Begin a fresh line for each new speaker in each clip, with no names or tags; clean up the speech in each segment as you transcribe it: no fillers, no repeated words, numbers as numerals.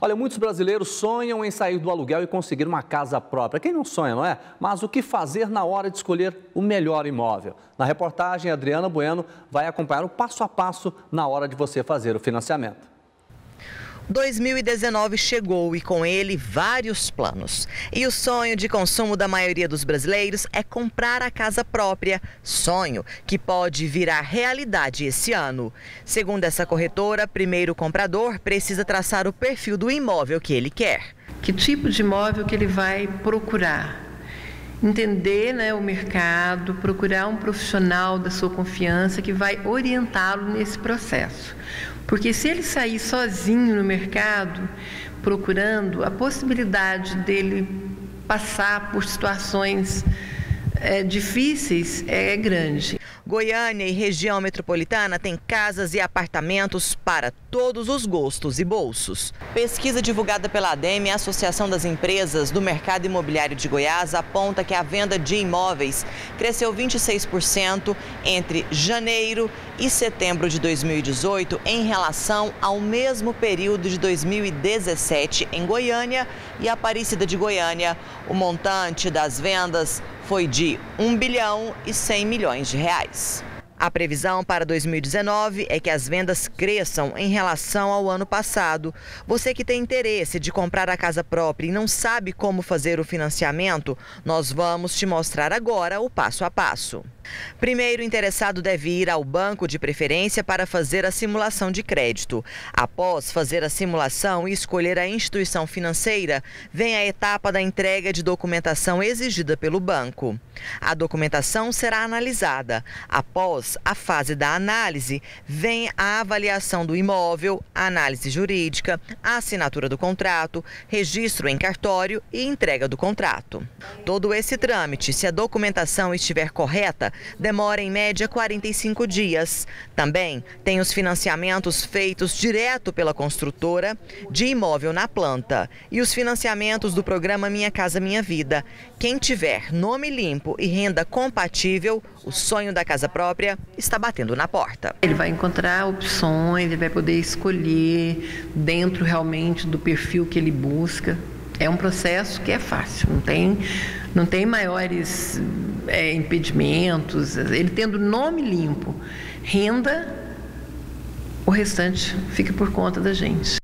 Olha, muitos brasileiros sonham em sair do aluguel e conseguir uma casa própria. Quem não sonha, não é? Mas o que fazer na hora de escolher o melhor imóvel? Na reportagem, Adriana Bueno vai acompanhar o passo a passo na hora de você fazer o financiamento.
2019 chegou e com ele vários planos. E o sonho de consumo da maioria dos brasileiros é comprar a casa própria. Sonho que pode virar realidade esse ano. Segundo essa corretora, primeiro o comprador precisa traçar o perfil do imóvel que ele quer.
Que tipo de imóvel que ele vai procurar? Entender, o mercado, procurar um profissional da sua confiança que vai orientá-lo nesse processo. Porque se ele sair sozinho no mercado, procurando, a possibilidade dele passar por situações difíceis é grande.
Goiânia e região metropolitana tem casas e apartamentos para todos os gostos e bolsos. Pesquisa divulgada pela ADEME, a Associação das Empresas do Mercado Imobiliário de Goiás, aponta que a venda de imóveis cresceu 26% entre janeiro e setembro de 2018 em relação ao mesmo período de 2017 em Goiânia e Aparecida de Goiânia. O montante das vendas foi de R$ 1 bilhão e 100 milhões de reais. A previsão para 2019 é que as vendas cresçam em relação ao ano passado. Você que tem interesse de comprar a casa própria e não sabe como fazer o financiamento, nós vamos te mostrar agora o passo a passo. Primeiro, o interessado deve ir ao banco de preferência para fazer a simulação de crédito. Após fazer a simulação e escolher a instituição financeira, vem a etapa da entrega de documentação exigida pelo banco. A documentação será analisada. Após a fase da análise, vem a avaliação do imóvel, a análise jurídica, a assinatura do contrato, registro em cartório e entrega do contrato. Todo esse trâmite, se a documentação estiver correta, demora em média 45 dias. Também tem os financiamentos feitos direto pela construtora de imóvel na planta e os financiamentos do programa Minha Casa Minha Vida. Quem tiver nome limpo e renda compatível, o sonho da casa própria está batendo na porta.
Ele vai encontrar opções, ele vai poder escolher dentro realmente do perfil que ele busca. É um processo que é fácil, não tem maiores impedimentos. Ele tendo nome limpo, renda, o restante fica por conta da gente.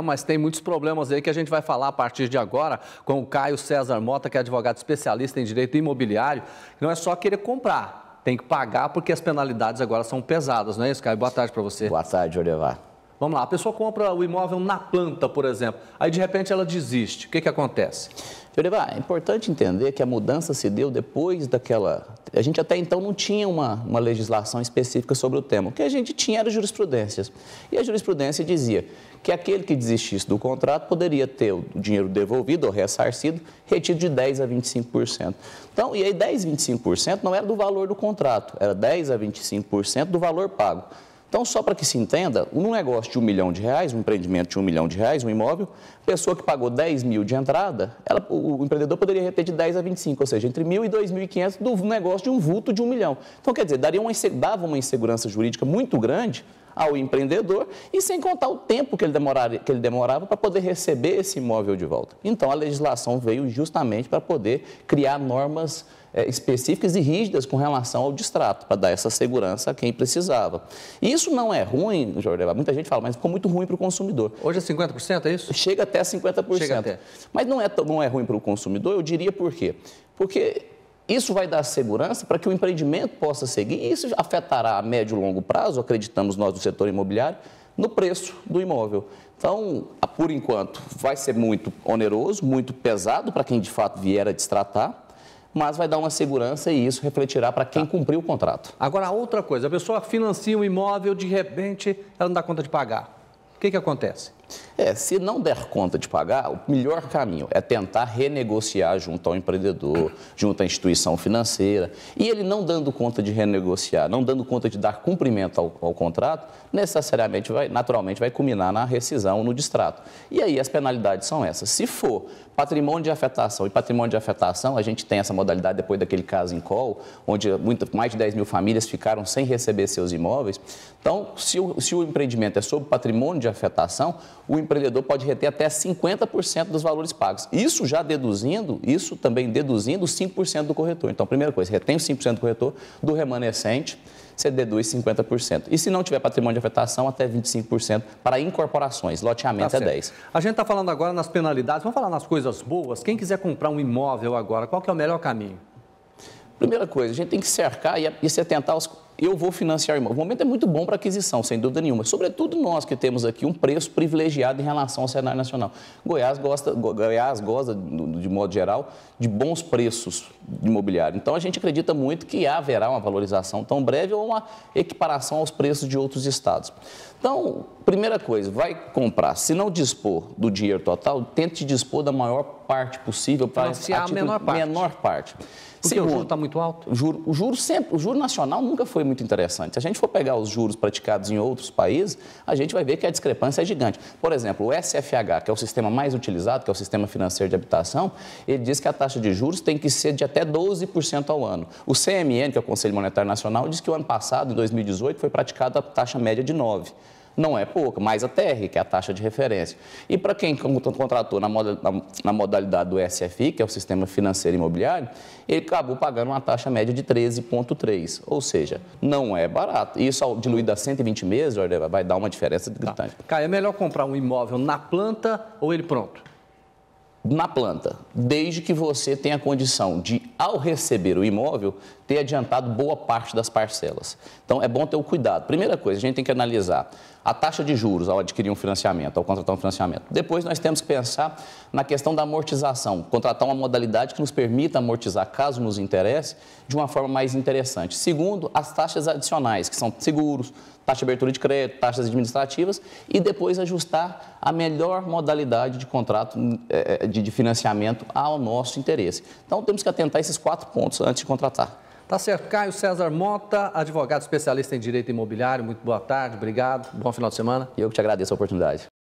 Mas tem muitos problemas aí que a gente vai falar a partir de agora com o Caio César Mota, que é advogado especialista em direito imobiliário. Não é só querer comprar, tem que pagar porque as penalidades agora são pesadas, não é isso, Caio? Boa tarde para você.
Boa tarde, Olivar.
Vamos lá, a pessoa compra o imóvel na planta, por exemplo, aí de repente ela desiste. O que acontece?
Olivar, é importante entender que a mudança se deu depois daquela... A gente até então não tinha uma legislação específica sobre o tema. O que a gente tinha era jurisprudências. E a jurisprudência dizia que aquele que desistisse do contrato poderia ter o dinheiro devolvido ou ressarcido, retido de 10% a 25%. Então, e aí 10% a 25% não era do valor do contrato, era 10% a 25% do valor pago. Então, só para que se entenda, um negócio de R$1 milhão, um empreendimento de R$1 milhão, um imóvel, a pessoa que pagou 10 mil de entrada, o empreendedor poderia reter de 10 a 25, ou seja, entre 1.000 e 2.500 do negócio de um vulto de R$1 milhão. Então, quer dizer, dava uma insegurança jurídica muito grande ao empreendedor e sem contar o tempo que ele demorava para poder receber esse imóvel de volta. Então, a legislação veio justamente para poder criar normas específicas e rígidas com relação ao distrato, para dar essa segurança a quem precisava. E isso não é ruim, Jorge, muita gente fala, mas ficou muito ruim para o consumidor.
Hoje é 50%, é isso?
Chega até 50%.
Chega até.
Mas não é ruim para o consumidor, eu diria por quê? Porque isso vai dar segurança para que o empreendimento possa seguir e isso afetará a médio e longo prazo, acreditamos nós do setor imobiliário, no preço do imóvel. Então, por enquanto, vai ser muito oneroso, muito pesado para quem de fato vier a destratar, mas vai dar uma segurança e isso refletirá para quem cumpriu o contrato.
Agora, outra coisa, a pessoa financia um imóvel, de repente, ela não dá conta de pagar. O que acontece?
Se não der conta de pagar, o melhor caminho é tentar renegociar junto ao empreendedor, junto à instituição financeira. E ele não dando conta de renegociar, não dando conta de dar cumprimento ao contrato, necessariamente, naturalmente, vai culminar na rescisão, no distrato. E aí as penalidades são essas. Se for patrimônio de afetação, e patrimônio de afetação, a gente tem essa modalidade depois daquele caso em Call, onde mais de 10 mil famílias ficaram sem receber seus imóveis. Então, se o empreendimento é sob patrimônio de afetação, o empreendedor pode reter até 50% dos valores pagos. Isso também deduzindo os 5% do corretor. Então, primeira coisa, retém os 5% do corretor, do remanescente, você deduz 50%. E se não tiver patrimônio de afetação, até 25% para incorporações. Loteamento é 10%.
A gente está falando agora nas penalidades, vamos falar nas coisas boas. Quem quiser comprar um imóvel agora, qual que é o melhor caminho?
Primeira coisa, a gente tem que cercar e se atentar aos... Eu vou financiar o imóvel. O momento é muito bom para aquisição, sem dúvida nenhuma. Sobretudo nós que temos aqui um preço privilegiado em relação ao cenário nacional. Goiás gosta, de modo geral, de bons preços de imobiliário. Então, a gente acredita muito que haverá uma valorização tão breve ou uma equiparação aos preços de outros estados. Então, primeira coisa, vai comprar. Se não dispor do dinheiro total, tente dispor da maior parte possível para
financiar a menor parte. Porque o juro está muito alto?
O juro nacional nunca foi muito interessante. Se a gente for pegar os juros praticados em outros países, a gente vai ver que a discrepância é gigante. Por exemplo, o SFH, que é o sistema mais utilizado, que é o Sistema Financeiro de Habitação, ele diz que a taxa de juros tem que ser de até 12% ao ano. O CMN, que é o Conselho Monetário Nacional, diz que o ano passado, em 2018, foi praticada a taxa média de 9%. Não é pouca, mais a TR, que é a taxa de referência. E para quem contratou na modalidade do SFI, que é o Sistema Financeiro Imobiliário, ele acabou pagando uma taxa média de 13,3%. Ou seja, não é barato. E isso, diluído a 120 meses, vai dar uma diferença gritante.
Caio, é melhor comprar um imóvel na planta ou ele pronto?
Na planta, desde que você tenha a condição de, ao receber o imóvel, ter adiantado boa parte das parcelas. Então, é bom ter o cuidado. Primeira coisa, a gente tem que analisar a taxa de juros ao adquirir um financiamento, ao contratar um financiamento. Depois, nós temos que pensar na questão da amortização, contratar uma modalidade que nos permita amortizar, caso nos interesse, de uma forma mais interessante. Segundo, as taxas adicionais, que são seguros, taxa de abertura de crédito, taxas administrativas, e depois ajustar a melhor modalidade de contrato de financiamento ao nosso interesse. Então, temos que atentar a esses 4 pontos antes de contratar.
Tá certo. Caio César Mota, advogado especialista em direito imobiliário. Muito boa tarde, obrigado. Bom final de semana.
Eu que te agradeço a oportunidade.